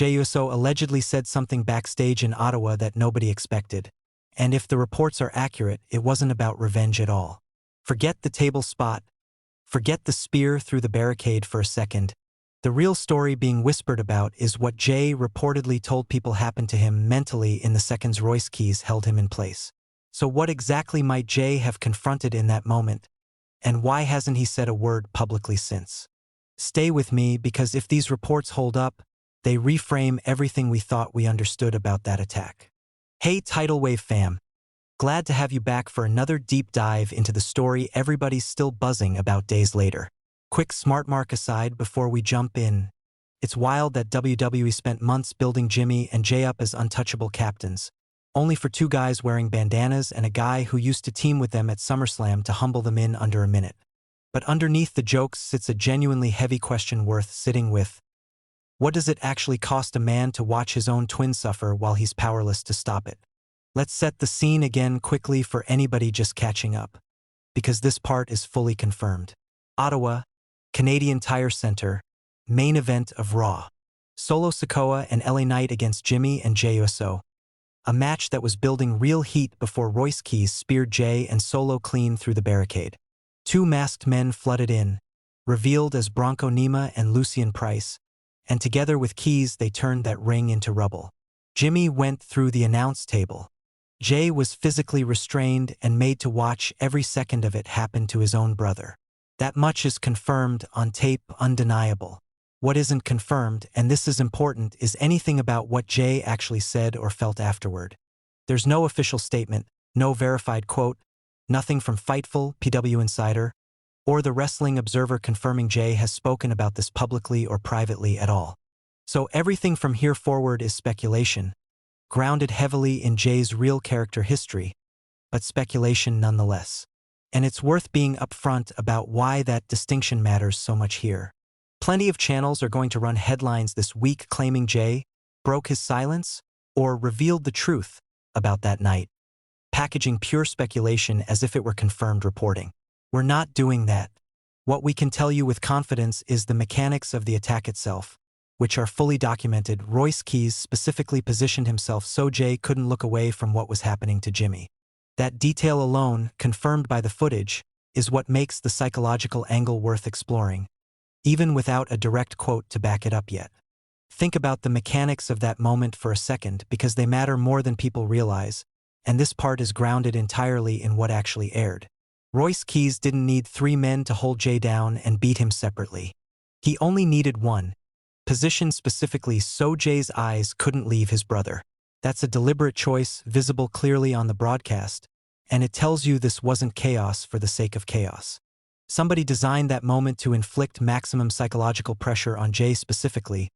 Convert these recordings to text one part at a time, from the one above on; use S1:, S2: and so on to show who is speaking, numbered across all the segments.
S1: JEY USO allegedly said something backstage in Ottawa that nobody expected. And if the reports are accurate, it wasn't about revenge at all. Forget the table spot. Forget the spear through the barricade for a second. The real story being whispered about is what Jay reportedly told people happened to him mentally in the seconds Royce keys held him in place. So what exactly might Jay have confronted in that moment? And why hasn't he said a word publicly since? Stay with me, because if these reports hold up, they reframe everything we thought we understood about that attack. Hey Tidal Wave fam! Glad to have you back for another deep dive into the story everybody's still buzzing about days later. Quick smart mark aside before we jump in. It's wild that WWE spent months building Jimmy and Jay up as untouchable captains, only for two guys wearing bandanas and a guy who used to team with them at SummerSlam to humble them in under a minute. But underneath the jokes sits a genuinely heavy question worth sitting with. What does it actually cost a man to watch his own twin suffer while he's powerless to stop it? Let's set the scene again quickly for anybody just catching up, because this part is fully confirmed. Ottawa, Canadian Tire Center, main event of Raw. Solo Sikoa and LA Knight against Jimmy and Jey Uso. A match that was building real heat before Royce Keys speared Jay and Solo clean through the barricade. Two masked men flooded in, revealed as Bronco Nima and Lucian Price, and together with Keys they turned that ring into rubble. Jimmy went through the announce table. Jay was physically restrained and made to watch every second of it happen to his own brother. That much is confirmed on tape, undeniable. What isn't confirmed, and this is important, is anything about what Jay actually said or felt afterward. There's no official statement, no verified quote, nothing from Fightful, PW Insider, or the Wrestling Observer confirming Jay has spoken about this publicly or privately at all. So everything from here forward is speculation, grounded heavily in Jay's real character history, but speculation nonetheless. And it's worth being upfront about why that distinction matters so much here. Plenty of channels are going to run headlines this week claiming Jay broke his silence or revealed the truth about that night, packaging pure speculation as if it were confirmed reporting. We're not doing that. What we can tell you with confidence is the mechanics of the attack itself, which are fully documented. Royce Keys specifically positioned himself so Jay couldn't look away from what was happening to Jimmy. That detail alone, confirmed by the footage, is what makes the psychological angle worth exploring, even without a direct quote to back it up yet. Think about the mechanics of that moment for a second, because they matter more than people realize, and this part is grounded entirely in what actually aired. Royce Keys didn't need three men to hold Jay down and beat him separately. He only needed one, positioned specifically so Jay's eyes couldn't leave his brother. That's a deliberate choice, visible clearly on the broadcast, and it tells you this wasn't chaos for the sake of chaos. Somebody designed that moment to inflict maximum psychological pressure on Jay specifically,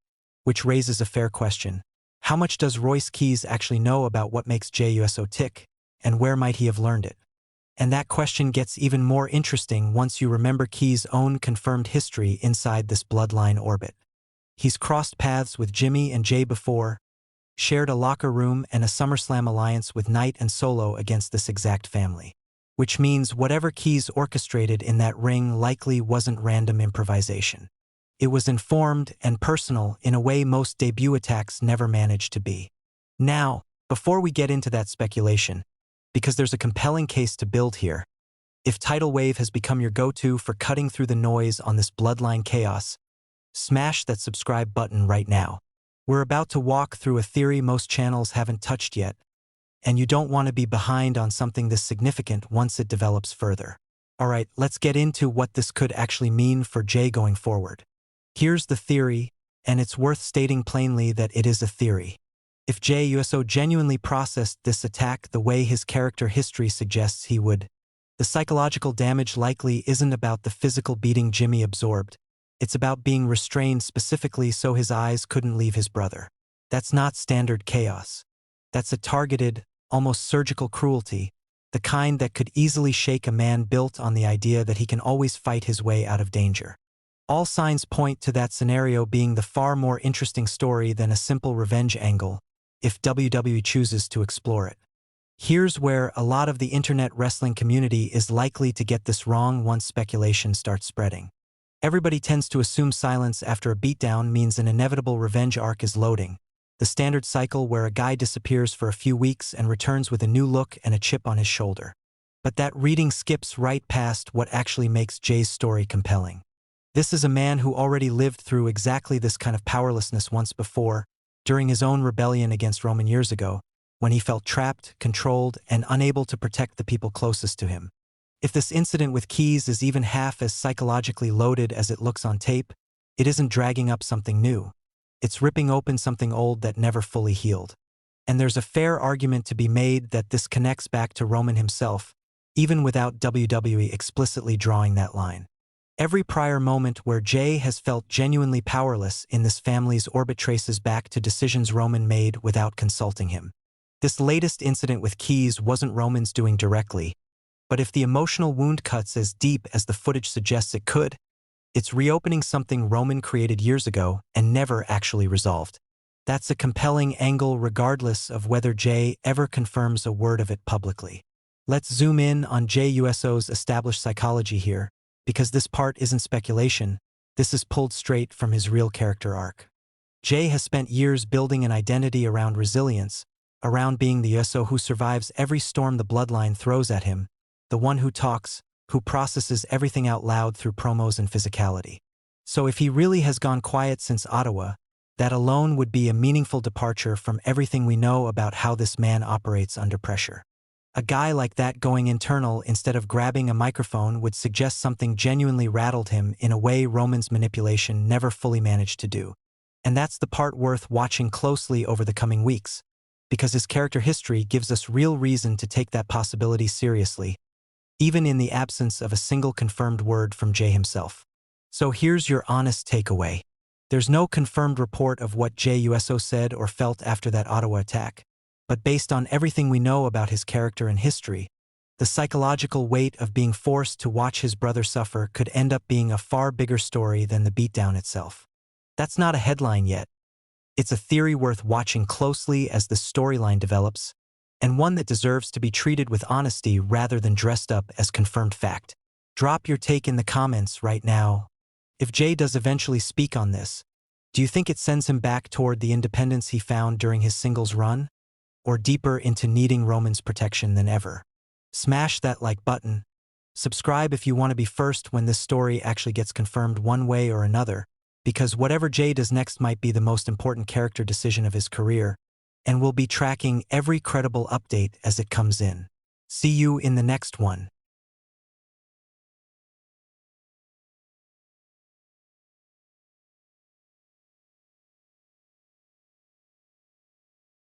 S1: which raises a fair question. How much does Royce Keys actually know about what makes JEY USO tick, and where might he have learned it? And that question gets even more interesting once you remember Keys' own confirmed history inside this bloodline orbit. He's crossed paths with Jimmy and Jay before, shared a locker room and a SummerSlam alliance with Knight and Solo against this exact family. Which means whatever Keys orchestrated in that ring likely wasn't random improvisation. It was informed and personal in a way most debut attacks never managed to be. Now, before we get into that speculation, because there's a compelling case to build here, if Tidal Wave has become your go-to for cutting through the noise on this bloodline chaos, smash that subscribe button right now. We're about to walk through a theory most channels haven't touched yet, and you don't want to be behind on something this significant once it develops further. Alright, let's get into what this could actually mean for Jay going forward. Here's the theory, and it's worth stating plainly that it is a theory. If JEY USO genuinely processed this attack the way his character history suggests he would, the psychological damage likely isn't about the physical beating Jimmy absorbed. It's about being restrained specifically so his eyes couldn't leave his brother. That's not standard chaos. That's a targeted, almost surgical cruelty, the kind that could easily shake a man built on the idea that he can always fight his way out of danger. All signs point to that scenario being the far more interesting story than a simple revenge angle, if WWE chooses to explore it. Here's where a lot of the internet wrestling community is likely to get this wrong once speculation starts spreading. Everybody tends to assume silence after a beatdown means an inevitable revenge arc is loading, the standard cycle where a guy disappears for a few weeks and returns with a new look and a chip on his shoulder. But that reading skips right past what actually makes Jay's story compelling. This is a man who already lived through exactly this kind of powerlessness once before, during his own rebellion against Roman years ago, when he felt trapped, controlled, and unable to protect the people closest to him. If this incident with Keys is even half as psychologically loaded as it looks on tape, it isn't dragging up something new. It's ripping open something old that never fully healed. And there's a fair argument to be made that this connects back to Roman himself, even without WWE explicitly drawing that line. Every prior moment where Jay has felt genuinely powerless in this family's orbit traces back to decisions Roman made without consulting him. This latest incident with Keys wasn't Roman's doing directly, but if the emotional wound cuts as deep as the footage suggests it could, it's reopening something Roman created years ago and never actually resolved. That's a compelling angle regardless of whether Jay ever confirms a word of it publicly. Let's zoom in on JEY USO's established psychology here, because this part isn't speculation, this is pulled straight from his real character arc. Jay has spent years building an identity around resilience, around being the USO who survives every storm the bloodline throws at him, the one who talks, who processes everything out loud through promos and physicality. So if he really has gone quiet since Ottawa, that alone would be a meaningful departure from everything we know about how this man operates under pressure. A guy like that going internal instead of grabbing a microphone would suggest something genuinely rattled him in a way Roman's manipulation never fully managed to do. And that's the part worth watching closely over the coming weeks, because his character history gives us real reason to take that possibility seriously, even in the absence of a single confirmed word from Jay himself. So here's your honest takeaway. There's no confirmed report of what JEY USO said or felt after that Ottawa attack, but based on everything we know about his character and history, the psychological weight of being forced to watch his brother suffer could end up being a far bigger story than the beatdown itself. That's not a headline yet. It's a theory worth watching closely as the storyline develops, and one that deserves to be treated with honesty rather than dressed up as confirmed fact. Drop your take in the comments right now. If Jay does eventually speak on this, do you think it sends him back toward the independence he found during his singles run? Or deeper into needing Roman's protection than ever? Smash that like button. Subscribe if you want to be first when this story actually gets confirmed one way or another, because whatever Jay does next might be the most important character decision of his career, and we'll be tracking every credible update as it comes in. See you in the next one.